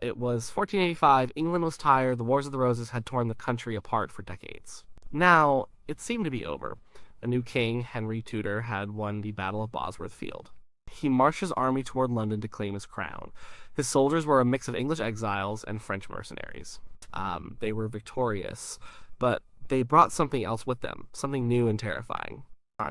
It was 1485. England was tired. The Wars of the Roses had torn the country apart for decades. Now, it seemed to be over. A new king, Henry Tudor, had won the Battle of Bosworth Field. He marched his army toward London to claim his crown. His soldiers were a mix of English exiles and French mercenaries. They were victorious, but they brought something else with them, something new and terrifying.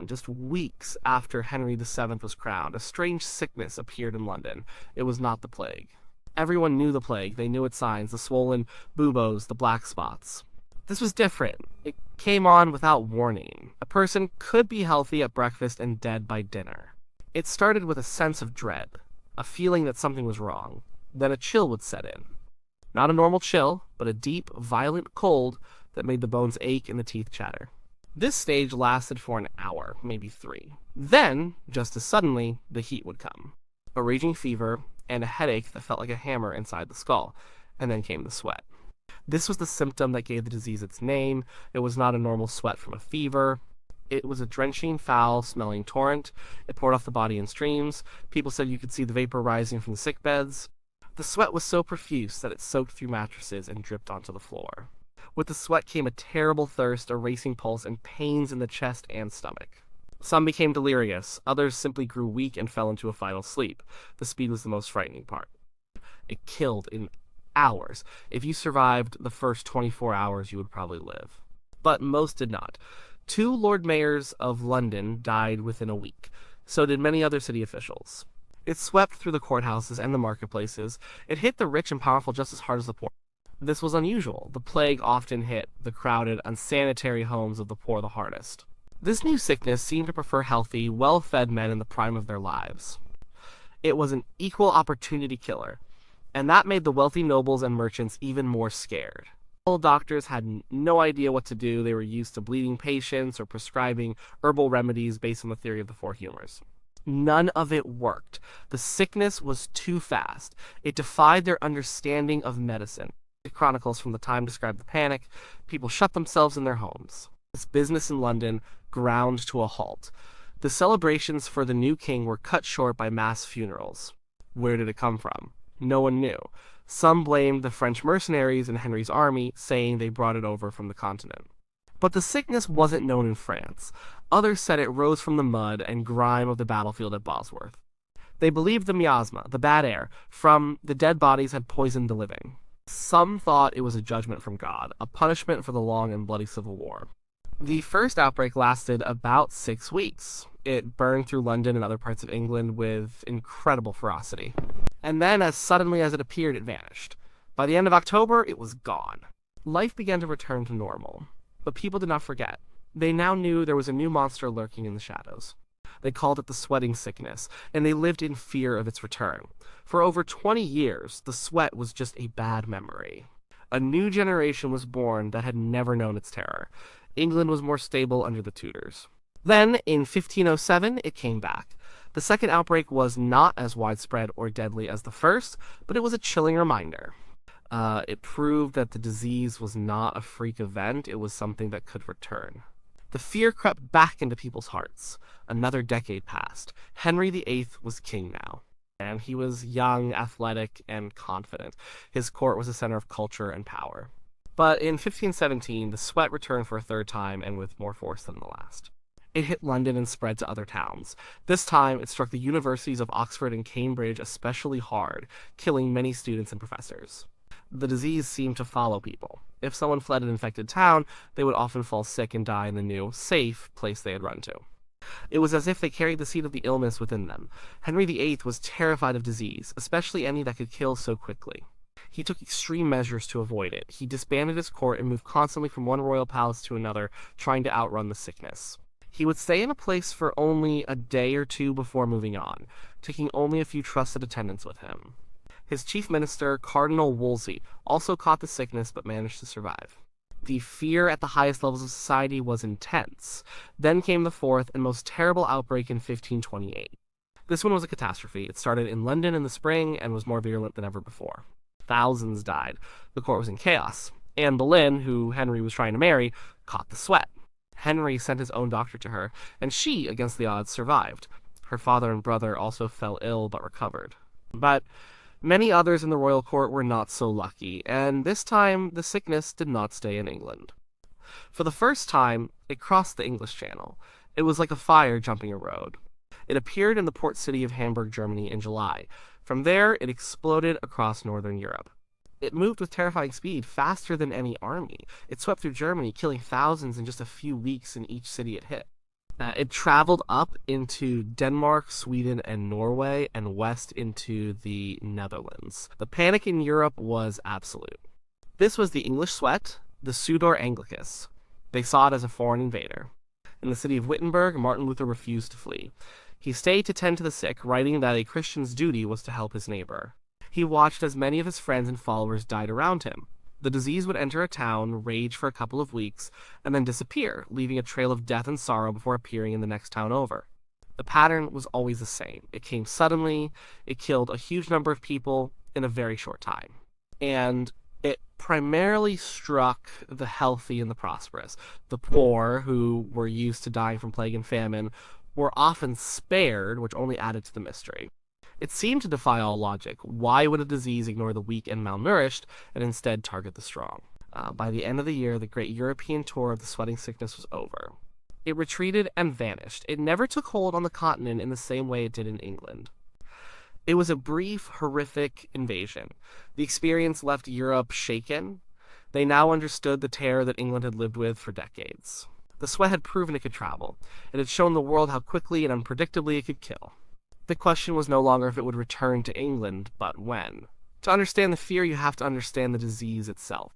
Just weeks after Henry VII was crowned, a strange sickness appeared in London. It was not the plague. Everyone knew the plague. They knew its signs, the swollen buboes, the black spots. This was different. It came on without warning. A person could be healthy at breakfast and dead by dinner. It started with a sense of dread, a feeling that something was wrong. Then a chill would set in. Not a normal chill, but a deep, violent cold that made the bones ache and the teeth chatter. This stage lasted for an hour, maybe 3. Then, just as suddenly, the heat would come. A raging fever, and a headache that felt like a hammer inside the skull, and then came the sweat. This was the symptom that gave the disease its name. It was not a normal sweat from a fever. It was a drenching, foul-smelling torrent. It poured off the body in streams. People said you could see the vapor rising from the sick beds. The sweat was so profuse that it soaked through mattresses and dripped onto the floor. With the sweat came a terrible thirst, a racing pulse, and pains in the chest and stomach. Some became delirious. Others simply grew weak and fell into a final sleep. The speed was the most frightening part. It killed in hours. If you survived the first 24 hours, you would probably live. But most did not. 2 Lord Mayors of London died within a week. So did many other city officials. It swept through the courthouses and the marketplaces. It hit the rich and powerful just as hard as the poor. This was unusual. The plague often hit the crowded, unsanitary homes of the poor the hardest. This new sickness seemed to prefer healthy, well-fed men in the prime of their lives. It was an equal opportunity killer, and that made the wealthy nobles and merchants even more scared. Old doctors had no idea what to do. They were used to bleeding patients or prescribing herbal remedies based on the theory of the 4 humors. None of it worked. The sickness was too fast. It defied their understanding of medicine. The chronicles from the time describe the panic. People shut themselves in their homes. This business in London ground to a halt. The celebrations for the new king were cut short by mass funerals. Where did it come from? No one knew. Some blamed the French mercenaries in Henry's army, saying they brought it over from the continent. But the sickness wasn't known in France. Others said it rose from the mud and grime of the battlefield at Bosworth. They believed the miasma, the bad air, from the dead bodies had poisoned the living. Some thought it was a judgment from God, a punishment for the long and bloody civil war. The first outbreak lasted about 6 weeks. It burned through London and other parts of England with incredible ferocity. And then, as suddenly as it appeared, it vanished. By the end of October, it was gone. Life began to return to normal. But people did not forget. They now knew there was a new monster lurking in the shadows. They called it the sweating sickness, and they lived in fear of its return. For over 20 years, the sweat was just a bad memory. A new generation was born that had never known its terror. England was more stable under the Tudors. Then, in 1507, it came back. The second outbreak was not as widespread or deadly as the first, but it was a chilling reminder. It proved that the disease was not a freak event, it was something that could return. The fear crept back into people's hearts. Another decade passed. Henry VIII was king now. And he was young, athletic, and confident. His court was a center of culture and power. But in 1517, the sweat returned for a third time and with more force than the last. It hit London and spread to other towns. This time, it struck the universities of Oxford and Cambridge especially hard, killing many students and professors. The disease seemed to follow people. If someone fled an infected town, they would often fall sick and die in the new, safe place they had run to. It was as if they carried the seed of the illness within them. Henry VIII was terrified of disease, especially any that could kill so quickly. He took extreme measures to avoid it. He disbanded his court and moved constantly from one royal palace to another, trying to outrun the sickness. He would stay in a place for only a day or 2 before moving on, taking only a few trusted attendants with him. His chief minister, Cardinal Wolsey, also caught the sickness but managed to survive. The fear at the highest levels of society was intense. Then came the fourth and most terrible outbreak in 1528. This one was a catastrophe. It started in London in the spring and was more virulent than ever before. Thousands died. The court was in chaos. Anne Boleyn, who Henry was trying to marry, caught the sweat. Henry sent his own doctor to her, and she, against the odds, survived. Her father and brother also fell ill but recovered. But Many others in the royal court were not so lucky, and this time the sickness did not stay in England. For the first time, it crossed the English Channel. It was like a fire jumping a road. It appeared in the port city of Hamburg, Germany in July. From there, it exploded across northern Europe. It moved with terrifying speed, faster than any army. It swept through Germany, killing thousands in just a few weeks in each city it hit. It traveled up into Denmark, Sweden, and Norway, and west into the Netherlands. The panic in Europe was absolute. This was the English sweat, the Pseudo Anglicus. They saw it as a foreign invader. In the city of Wittenberg, Martin Luther refused to flee. He stayed to tend to the sick, writing that a Christian's duty was to help his neighbor. He watched as many of his friends and followers died around him. The disease would enter a town, rage for a couple of weeks, and then disappear, leaving a trail of death and sorrow before appearing in the next town over. The pattern was always the same. It came suddenly, it killed a huge number of people in a very short time. And it primarily struck the healthy and the prosperous. The poor, who were used to dying from plague and famine, were often spared, which only added to the mystery. It seemed to defy all logic. Why would a disease ignore the weak and malnourished and instead target the strong? By the end of the year, the great European tour of the sweating sickness was over. It retreated and vanished. It never took hold on the continent in the same way it did in England. It was a brief, horrific invasion. The experience left Europe shaken. They now understood the terror that England had lived with for decades. The sweat had proven it could travel. It had shown the world how quickly and unpredictably it could kill. The question was no longer if it would return to England, but when. To understand the fear, you have to understand the disease itself.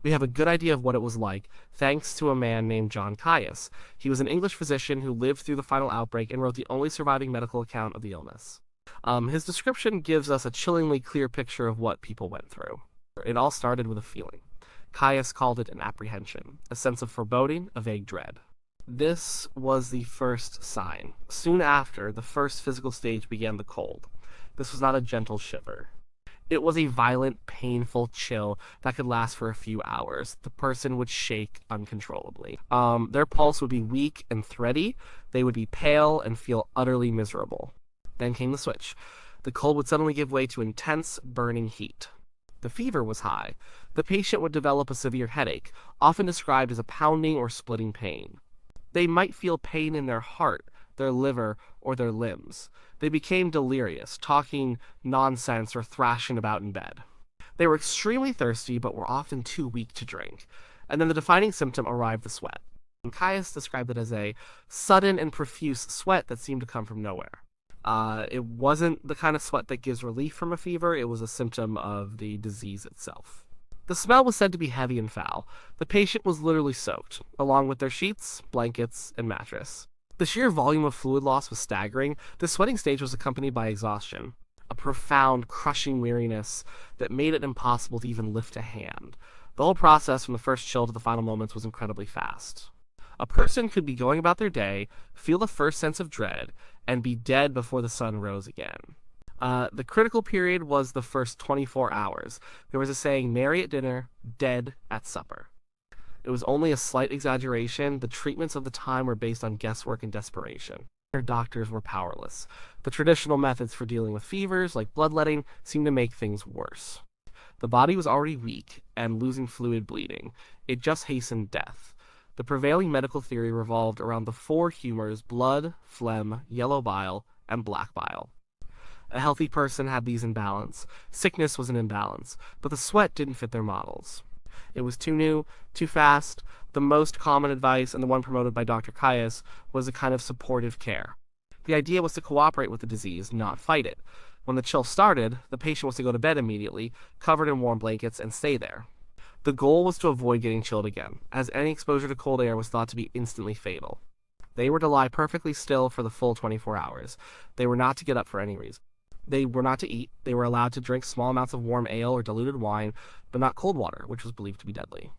We have a good idea of what it was like, thanks to a man named John Caius. He was an English physician who lived through the final outbreak and wrote the only surviving medical account of the illness. His description gives us a chillingly clear picture of what people went through. It all started with a feeling. Caius called it an apprehension, a sense of foreboding, a vague dread. This was the first sign. Soon after, the first physical stage began the cold. This was not a gentle shiver. It was a violent, painful chill that could last for a few hours. The person would shake uncontrollably. Their pulse would be weak and thready. They would be pale and feel utterly miserable. Then came the switch. The cold would suddenly give way to intense, burning heat. The fever was high. The patient would develop a severe headache, often described as a pounding or splitting pain. They might feel pain in their heart, their liver, or their limbs. They became delirious, talking nonsense or thrashing about in bed. They were extremely thirsty, but were often too weak to drink. And then the defining symptom arrived, the sweat. And Caius described it as a sudden and profuse sweat that seemed to come from nowhere. It wasn't the kind of sweat that gives relief from a fever, it was a symptom of the disease itself. The smell was said to be heavy and foul. The patient was literally soaked, along with their sheets, blankets, and mattress. The sheer volume of fluid loss was staggering. The sweating stage was accompanied by exhaustion, a profound, crushing weariness that made it impossible to even lift a hand. The whole process from the first chill to the final moments was incredibly fast. A person could be going about their day, feel the first sense of dread, and be dead before the sun rose again. The critical period was the first 24 hours. There was a saying, merry at dinner, dead at supper. It was only a slight exaggeration. The treatments of the time were based on guesswork and desperation. Their doctors were powerless. The traditional methods for dealing with fevers, like bloodletting, seemed to make things worse. The body was already weak and losing fluid bleeding. It just hastened death. The prevailing medical theory revolved around the four humors: blood, phlegm, yellow bile, and black bile. A healthy person had these in balance. Sickness was an imbalance, but the sweat didn't fit their models. It was too new, too fast. The most common advice, and the one promoted by Dr. Caius, was a kind of supportive care. The idea was to cooperate with the disease, not fight it. When the chill started, the patient was to go to bed immediately, covered in warm blankets, and stay there. The goal was to avoid getting chilled again, as any exposure to cold air was thought to be instantly fatal. They were to lie perfectly still for the full 24 hours. They were not to get up for any reason. They were not to eat. They were allowed to drink small amounts of warm ale or diluted wine, but not cold water, which was believed to be deadly.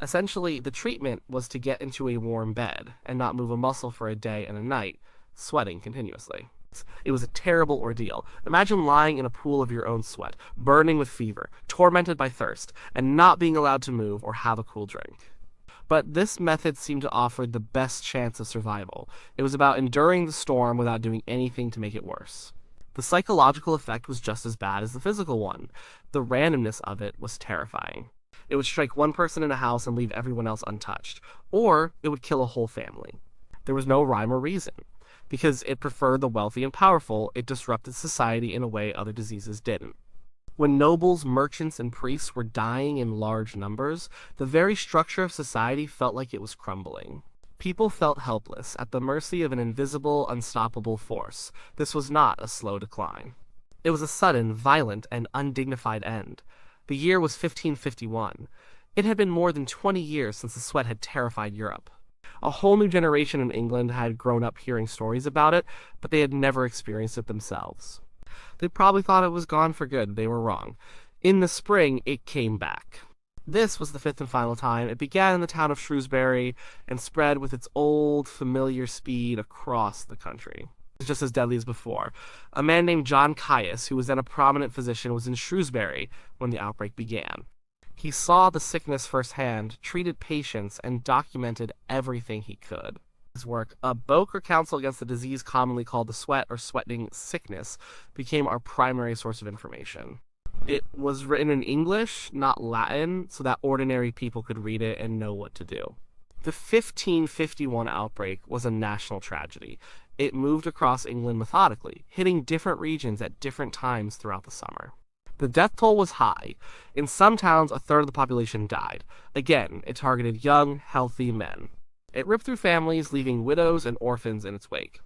Essentially, the treatment was to get into a warm bed and not move a muscle for a day and a night, sweating continuously. It was a terrible ordeal. Imagine lying in a pool of your own sweat, burning with fever, tormented by thirst, and not being allowed to move or have a cool drink. But this method seemed to offer the best chance of survival. It was about enduring the storm without doing anything to make it worse. The psychological effect was just as bad as the physical one. The randomness of it was terrifying. It would strike one person in a house and leave everyone else untouched, or it would kill a whole family. There was no rhyme or reason. Because it preferred the wealthy and powerful, it disrupted society in a way other diseases didn't. When nobles, merchants, and priests were dying in large numbers, the very structure of society felt like it was crumbling. People felt helpless, at the mercy of an invisible, unstoppable force. This was not a slow decline. It was a sudden, violent, and undignified end. The year was 1551. It had been more than 20 years since the sweat had terrified Europe. A whole new generation in England had grown up hearing stories about it, but they had never experienced it themselves. They probably thought it was gone for good. They were wrong. In the spring, it came back. This was the fifth and final time. It began in the town of Shrewsbury and spread with its old, familiar speed across the country. It was just as deadly as before. A man named John Caius, who was then a prominent physician, was in Shrewsbury when the outbreak began. He saw the sickness firsthand, treated patients, and documented everything he could. His work, a book or counsel against the disease commonly called the sweat or sweating sickness, became our primary source of information. It was written in English, not Latin, so that ordinary people could read it and know what to do. The 1551 outbreak was a national tragedy. It moved across England methodically, hitting different regions at different times throughout the summer. The death toll was high. In some towns, a third of the population died. Again, it targeted young, healthy men. It ripped through families, leaving widows and orphans in its wake.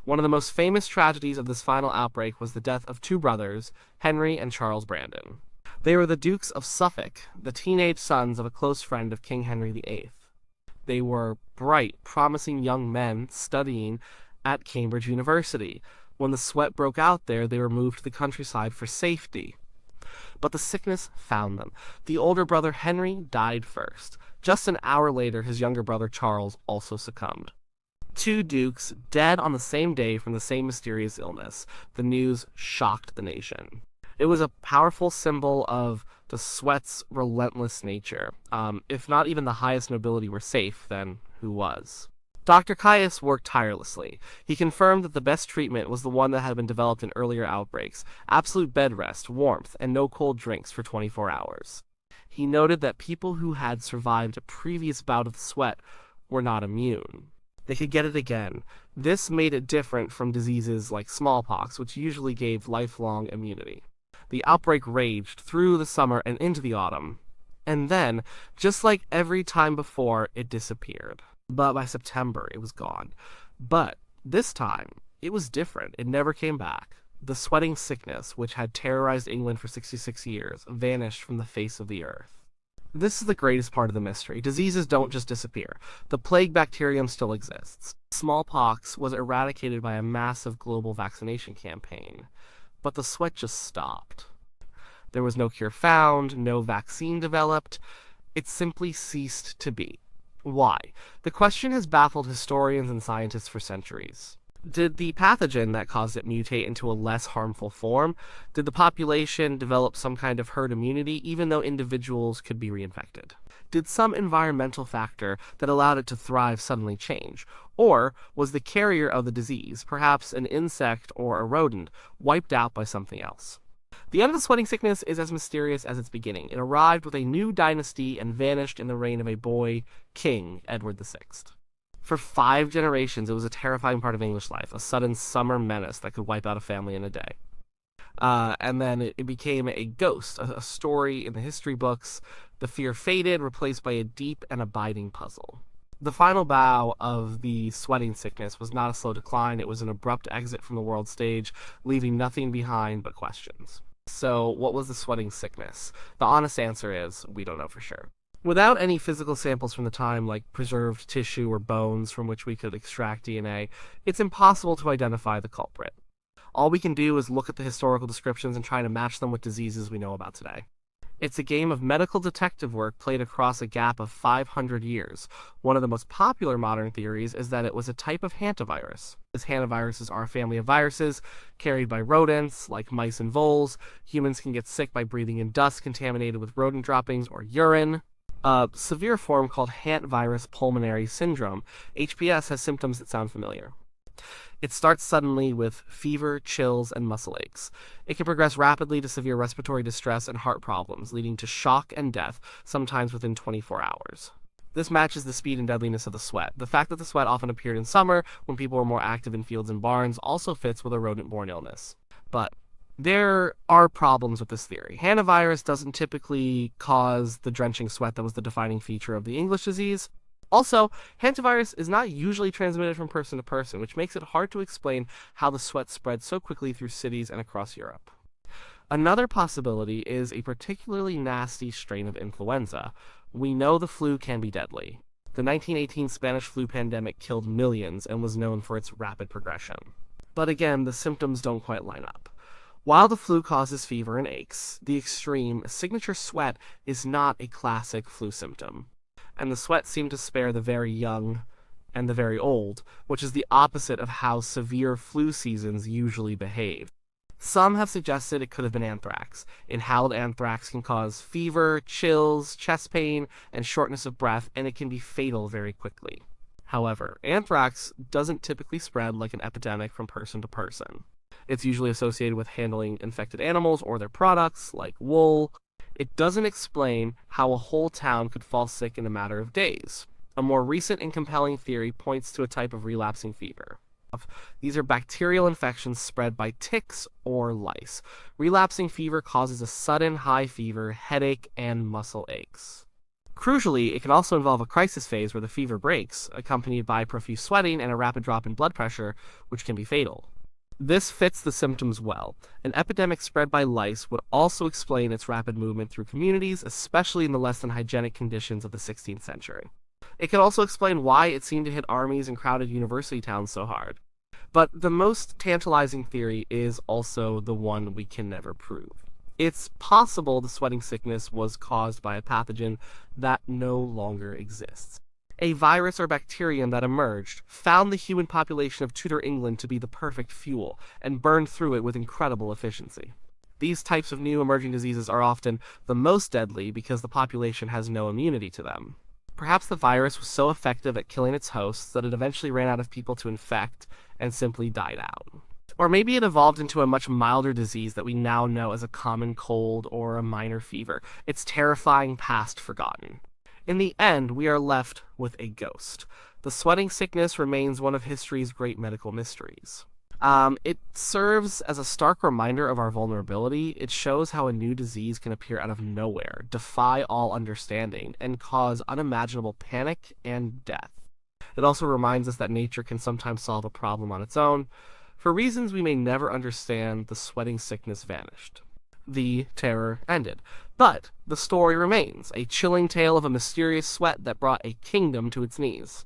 One of the most famous tragedies of this final outbreak was the death of two brothers, Henry and Charles Brandon. They were the Dukes of Suffolk, the teenage sons of a close friend of King Henry VIII. They were bright, promising young men studying at Cambridge University. When the sweat broke out there, they were moved to the countryside for safety. But the sickness found them. The older brother Henry died first. Just an hour later, his younger brother Charles also succumbed. Two dukes dead on the same day from the same mysterious illness. The news shocked the nation. It was a powerful symbol of the sweat's relentless nature. If not even the highest nobility were safe, then who was? Dr. Caius worked tirelessly. He confirmed that the best treatment was the one that had been developed in earlier outbreaks: absolute bed rest, warmth, and no cold drinks for 24 hours. He noted that people who had survived a previous bout of the sweat were not immune. They could get it again. This made it different from diseases like smallpox, which usually gave lifelong immunity. The outbreak raged through the summer and into the autumn. And then, just like every time before, it disappeared. But by September, it was gone. But this time, it was different. It never came back. The sweating sickness, which had terrorized England for 66 years, vanished from the face of the earth. This is the greatest part of the mystery. Diseases don't just disappear. The plague bacterium still exists. Smallpox was eradicated by a massive global vaccination campaign. But the sweat just stopped. There was no cure found, no vaccine developed. It simply ceased to be. Why? The question has baffled historians and scientists for centuries. Did the pathogen that caused it mutate into a less harmful form? Did the population develop some kind of herd immunity, even though individuals could be reinfected? Did some environmental factor that allowed it to thrive suddenly change? Or was the carrier of the disease, perhaps an insect or a rodent, wiped out by something else? The end of the sweating sickness is as mysterious as its beginning. It arrived with a new dynasty and vanished in the reign of a boy, King Edward VI. For 5 generations, it was a terrifying part of English life, a sudden summer menace that could wipe out a family in a day. And then it became a ghost, a story in the history books. The fear faded, replaced by a deep and abiding puzzle. The final bow of the sweating sickness was not a slow decline. It was an abrupt exit from the world stage, leaving nothing behind but questions. So, what was the sweating sickness? The honest answer is, we don't know for sure. Without any physical samples from the time, like preserved tissue or bones from which we could extract DNA, it's impossible to identify the culprit. All we can do is look at the historical descriptions and try to match them with diseases we know about today. It's a game of medical detective work played across a gap of 500 years. One of the most popular modern theories is that it was a type of hantavirus. As hantaviruses are a family of viruses carried by rodents, like mice and voles. Humans can get sick by breathing in dust contaminated with rodent droppings or urine. A severe form called hantavirus pulmonary syndrome, HPS, has symptoms that sound familiar. It starts suddenly with fever, chills, and muscle aches. It can progress rapidly to severe respiratory distress and heart problems, leading to shock and death, sometimes within 24 hours. This matches the speed and deadliness of the sweat. The fact that the sweat often appeared in summer, when people were more active in fields and barns, also fits with a rodent-borne illness. But there are problems with this theory. Hantavirus doesn't typically cause the drenching sweat that was the defining feature of the English disease. Also, hantavirus is not usually transmitted from person to person, which makes it hard to explain how the sweat spread so quickly through cities and across Europe. Another possibility is a particularly nasty strain of influenza. We know the flu can be deadly. The 1918 Spanish flu pandemic killed millions and was known for its rapid progression. But again, the symptoms don't quite line up. While the flu causes fever and aches, the extreme signature sweat is not a classic flu symptom. And the sweat seemed to spare the very young and the very old, which is the opposite of how severe flu seasons usually behave. Some have suggested it could have been anthrax. Inhaled anthrax can cause fever, chills, chest pain, and shortness of breath, and it can be fatal very quickly. However, anthrax doesn't typically spread like an epidemic from person to person. It's usually associated with handling infected animals or their products, like wool. It doesn't explain how a whole town could fall sick in a matter of days. A more recent and compelling theory points to a type of relapsing fever. These are bacterial infections spread by ticks or lice. Relapsing fever causes a sudden high fever, headache, and muscle aches. Crucially, it can also involve a crisis phase where the fever breaks, accompanied by profuse sweating and a rapid drop in blood pressure, which can be fatal. This fits the symptoms well. An epidemic spread by lice would also explain its rapid movement through communities, especially in the less than hygienic conditions of the 16th century. It could also explain why it seemed to hit armies and crowded university towns so hard. But the most tantalizing theory is also the one we can never prove. It's possible the sweating sickness was caused by a pathogen that no longer exists. A virus or bacterium that emerged, found the human population of Tudor England to be the perfect fuel, and burned through it with incredible efficiency. These types of new emerging diseases are often the most deadly because the population has no immunity to them. Perhaps the virus was so effective at killing its hosts that it eventually ran out of people to infect and simply died out. Or maybe it evolved into a much milder disease that we now know as a common cold or a minor fever, its terrifying past forgotten. In the end, we are left with a ghost. The sweating sickness remains one of history's great medical mysteries. It serves as a stark reminder of our vulnerability. It shows how a new disease can appear out of nowhere, defy all understanding, and cause unimaginable panic and death. It also reminds us that nature can sometimes solve a problem on its own. For reasons we may never understand, the sweating sickness vanished. The terror ended. But the story remains, a chilling tale of a mysterious sweat that brought a kingdom to its knees.